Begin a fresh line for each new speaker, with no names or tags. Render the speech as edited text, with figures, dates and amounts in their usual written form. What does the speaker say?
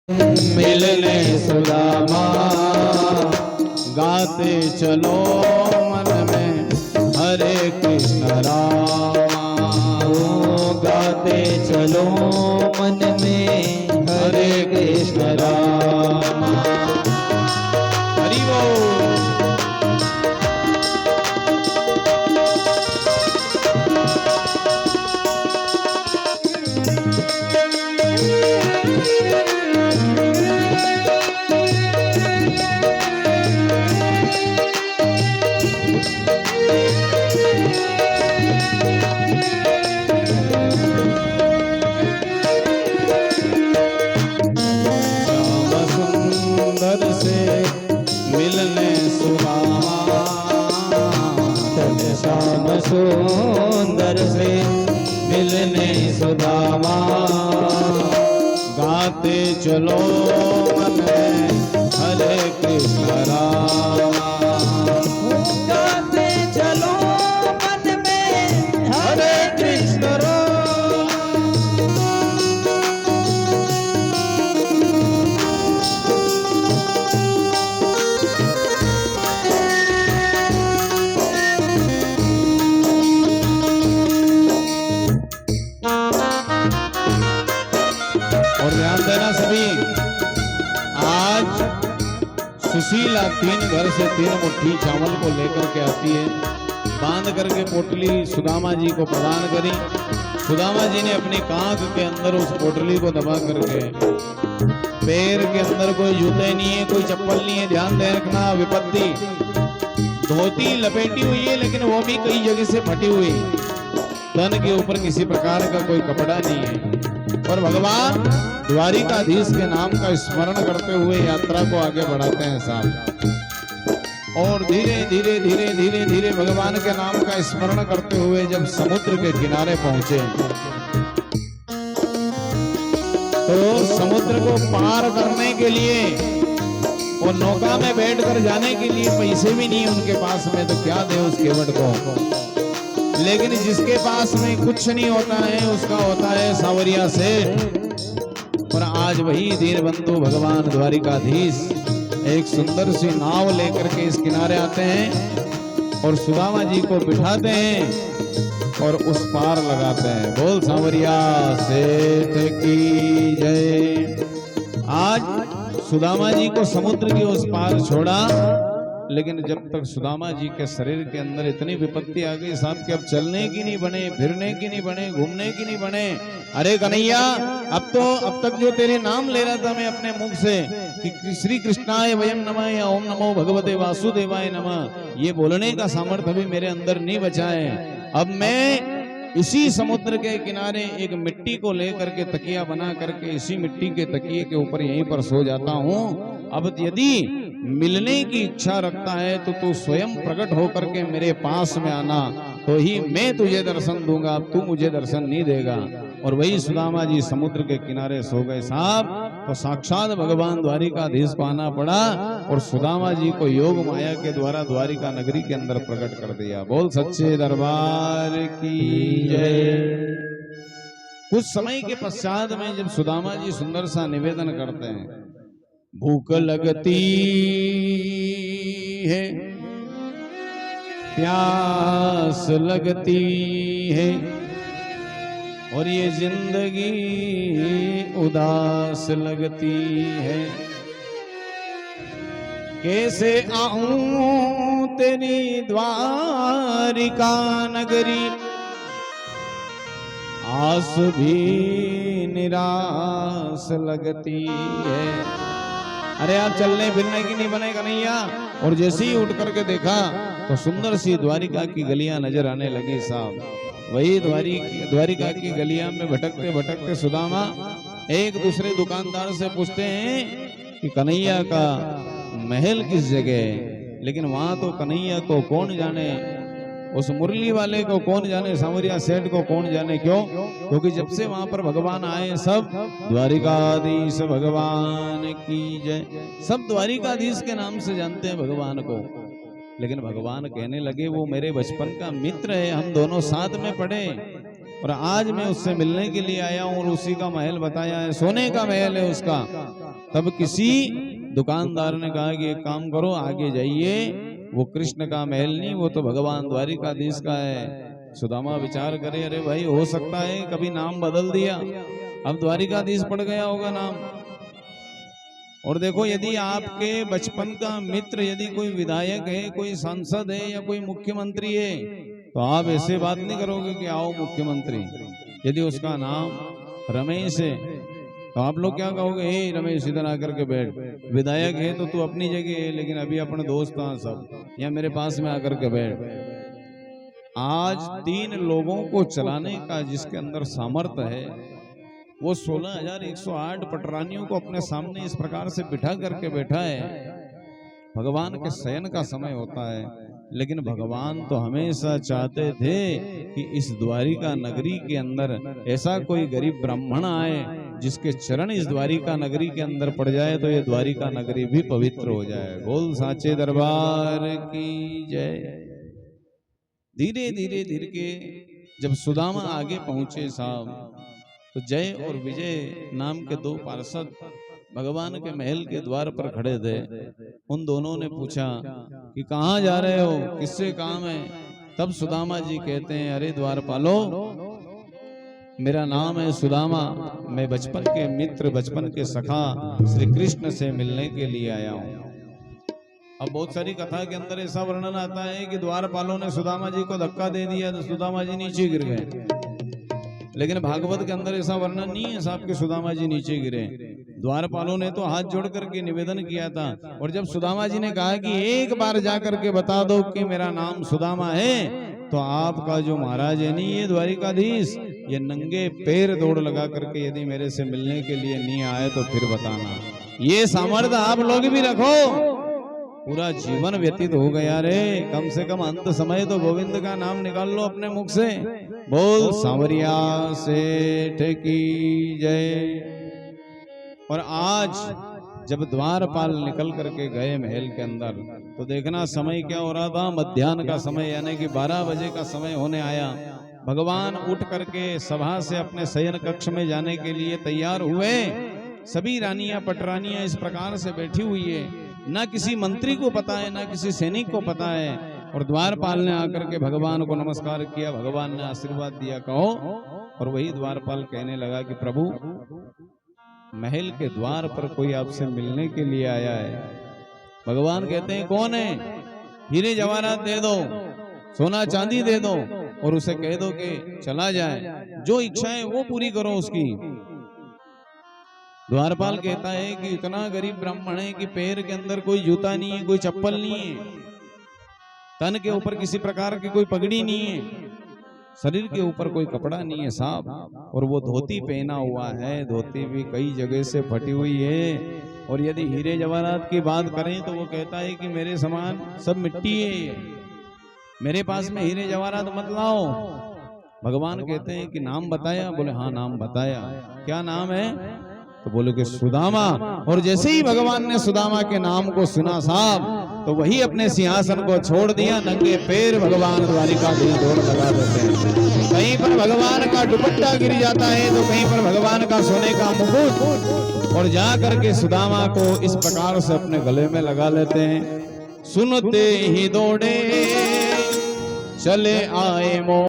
मिलने सुदामा गाते चलो मन में हरे कृष्ण रामा।
गाते चलो मन में हरे कृष्ण रामा।
हरि बोल।
श्याम सुंदर से मिलने सुदामा।
गाते चलो मन में हरे कृष्ण रामा।
गाते चलो मन में हरे कृष्ण रामा।
और ध्यान देना सभी, आज सुशीला 3 घर से 3 मुट्ठी चावल को लेकर के आती है, बांध करके पोटली सुदामा जी को प्रदान करी। सुदामा जी ने अपनी कांख के अंदर उस पोटली को दबा करके, पैर के अंदर कोई जूते नहीं है, कोई चप्पल नहीं है, ध्यान दे रखना, विपत्ति। धोती लपेटी हुई है लेकिन वो भी कई जगह से फटी हुई, तन के ऊपर किसी प्रकार का कोई कपड़ा नहीं है। और भगवान द्वारिकाधीश के नाम का स्मरण करते हुए यात्रा को आगे बढ़ाते हैं साहब। और धीरे धीरे धीरे धीरे धीरे भगवान के नाम का स्मरण करते हुए जब समुद्र के किनारे पहुंचे तो समुद्र को पार करने के लिए और नौका में बैठकर जाने के लिए पैसे भी नहीं उनके पास में, तो क्या दे उस केवट को। लेकिन जिसके पास में कुछ नहीं होता है उसका होता है सावरिया सेठ। और आज वही दीनबंधु भगवान द्वारिकाधीश एक सुंदर सी नाव लेकर के इस किनारे आते हैं और सुदामा जी को बिठाते हैं और उस पार लगाते हैं। बोल सावरिया सेठ की जय। आज सुदामा जी को समुद्र की उस पार छोड़ा, लेकिन जब तक सुदामा जी के शरीर के अंदर इतनी विपत्ति आ गई साहब कि अब चलने की नहीं बने, फिरने की नहीं बने, घूमने की नहीं बने। अरे कन्हैया, अब तक जो तेरे नाम ले रहा था मैं अपने मुख से कि श्री कृष्णाय वयम नमः या ओम नमो भगवते वासुदेवाय नमः, ये बोलने का सामर्थ्य भी मेरे अंदर नहीं बचा है। अब मैं इसी समुद्र के किनारे एक मिट्टी को लेकर के तकिया बना करके इसी मिट्टी के तकिए के ऊपर यहीं पर सो जाता हूँ। अब यदि मिलने की इच्छा रखता है तो तू स्वयं प्रकट होकर के मेरे पास में आना, तो ही मैं तुझे दर्शन दूंगा, अब तू मुझे दर्शन नहीं देगा। और वही सुदामा जी समुद्र के किनारे सो गए साहब। तो साक्षात भगवान द्वारिकाधीश को आना पड़ा और सुदामा जी को योग माया के द्वारा द्वारिका नगरी के अंदर प्रकट कर दिया। बोल सच्चे दरबार की जय। कुछ समय के पश्चात में जब सुदामा जी सुंदर सा निवेदन करते हैं, भूख लगती है, प्यास लगती है और ये जिंदगी उदास लगती है। कैसे आऊं तेरी द्वारिका नगरी, आस भी निराश लगती है। अरे आप चलने फिरने की नहीं बने कन्हैया। और जैसे ही उठ करके देखा तो सुंदर सी द्वारिका की गलियां नजर आने लगी साहब। वही द्वारिका की गलियां में भटकते भटकते सुदामा एक दूसरे दुकानदार से पूछते हैं कि कन्हैया का महल किस जगह है। लेकिन वहां तो कन्हैया को कौन जाने, उस मुरली वाले को कौन जाने, सांवरिया सेठ को कौन जाने। क्यों? क्योंकि जब से वहां पर भगवान आए सब द्वारिकाधीश भगवान की जय, सब द्वारिकाधीश के नाम से जानते हैं भगवान को। लेकिन भगवान कहने लगे वो मेरे बचपन का मित्र है, हम दोनों साथ में पढ़े और आज मैं उससे मिलने के लिए आया हूं और उसी का महल बताया है, सोने का महल है उसका। तब किसी दुकानदार ने कहा कि एक काम करो, आगे जाइए, वो कृष्ण का महल नहीं, वो तो भगवान द्वारिकाधीश का है। सुदामा विचार करे, अरे भाई हो सकता है कभी नाम बदल दिया, अब द्वारिकाधीश पड़ गया होगा नाम। और देखो, यदि आपके बचपन का मित्र यदि कोई विधायक है, कोई सांसद है या कोई मुख्यमंत्री है, तो आप ऐसे बात नहीं करोगे कि आओ मुख्यमंत्री। यदि उसका नाम रमेश है तो आप लोग क्या कहोगे, हे रमेश इधर आकर के बैठ। विधायक है तो तू अपनी जगह है, लेकिन अभी अपने दोस्त हैं सब, या मेरे पास में आकर के बैठ। आज 3 लोगों को चलाने का जिसके अंदर सामर्थ्य है, वो 16,108 पटरानियों को अपने सामने इस प्रकार से बिठा करके बैठा है। भगवान के शयन का समय होता है, लेकिन भगवान तो हमेशा चाहते थे कि इस द्वारिका नगरी के अंदर ऐसा कोई गरीब ब्राह्मण आए जिसके चरण इस द्वारिका नगरी के अंदर पड़ जाए तो ये द्वारिका नगरी भी पवित्र हो जाए। बोल साचे दरबार की जय। धीरे धीरे धीरे के जब सुदामा आगे पहुंचे साहब, तो जय और विजय नाम के 2 पार्षद भगवान के महल के द्वार पर खड़े थे। उन दोनों ने पूछा कि कहाँ जा रहे हो, किससे काम है। तब सुदामा जी कहते हैं, अरे द्वारपालो, मेरा नाम है सुदामा, मैं बचपन के मित्र, बचपन के सखा श्री कृष्ण से मिलने के लिए आया हूँ। अब बहुत सारी कथा के अंदर ऐसा वर्णन आता है कि द्वारपालों ने सुदामा जी को धक्का दे दिया तो सुदामा जी नीचे गिर गए, लेकिन भागवत के अंदर ऐसा वर्णन नहीं है साहब कि सुदामा जी नीचे गिरे। द्वारपालों ने तो हाथ जोड़ करके निवेदन किया था, और जब सुदामा जी ने कहा कि एक बार जाकर के बता दो कि मेरा नाम सुदामा है, तो आपका जो महाराज है नहीं, ये द्वारिकाधीश, ये नंगे पैर दौड़ लगा करके यदि मेरे से मिलने के लिए नहीं आए तो फिर बताना। ये सामर्थ्य आप लोग भी रखो। पूरा जीवन व्यतीत हो गया रे, कम से कम अंत समय तो गोविंद का नाम निकाल लो अपने मुख से। बोल सांवरिया सेठ की जय। और आज जब द्वारपाल निकल करके गए महल के अंदर, तो देखना समय क्या हो रहा था, मध्याह्न का समय, यानी कि 12 बजे का समय होने आया। भगवान उठ करके सभा से अपने शयन कक्ष में जाने के लिए तैयार हुए। सभी रानियां पटरानियां इस प्रकार से बैठी हुई है, ना किसी मंत्री को पता है, ना किसी सैनिक को पता है। और द्वारपाल ने आकर के भगवान को नमस्कार किया, भगवान ने आशीर्वाद दिया, कहो। और वही द्वारपाल कहने लगा कि प्रभु, महल के द्वार पर कोई आपसे मिलने के लिए आया है। भगवान कहते हैं, कौन है? हीरे जवाहरात दे दो, सोना चांदी दे दो, और उसे कह दो कि चला जाए, जो इच्छा है वो पूरी करो उसकी। द्वारपाल कहता है कि इतना गरीब ब्राह्मण है कि पैर के अंदर कोई जूता नहीं है, कोई चप्पल नहीं है, तन के ऊपर किसी प्रकार की कोई पगड़ी नहीं है, शरीर के ऊपर कोई कपड़ा नहीं है साहब, और वो धोती पहना हुआ है, धोती भी कई जगह से फटी हुई है। और यदि हीरे जवाहरात की बात करें तो वो कहता है कि मेरे समान सब मिट्टी है, मेरे पास में हीरे जवाहरात मत लाओ। भगवान कहते हैं कि नाम बताया? बोले हाँ नाम बताया। क्या नाम है? तो बोले कि सुदामा। और जैसे ही भगवान ने सुदामा के नाम को सुना साहब, तो वही अपने सिंहासन को छोड़ दिया, नंगे पैर भगवान द्वारिकाधीश दौड़ लगा देते हैं। कहीं पर भगवान का दुपट्टा गिर जाता है, तो कहीं पर भगवान का सोने का मुकुट, और जा करके सुदामा को इस प्रकार से अपने गले में लगा लेते हैं। सुनते ही दौड़े चले आए मो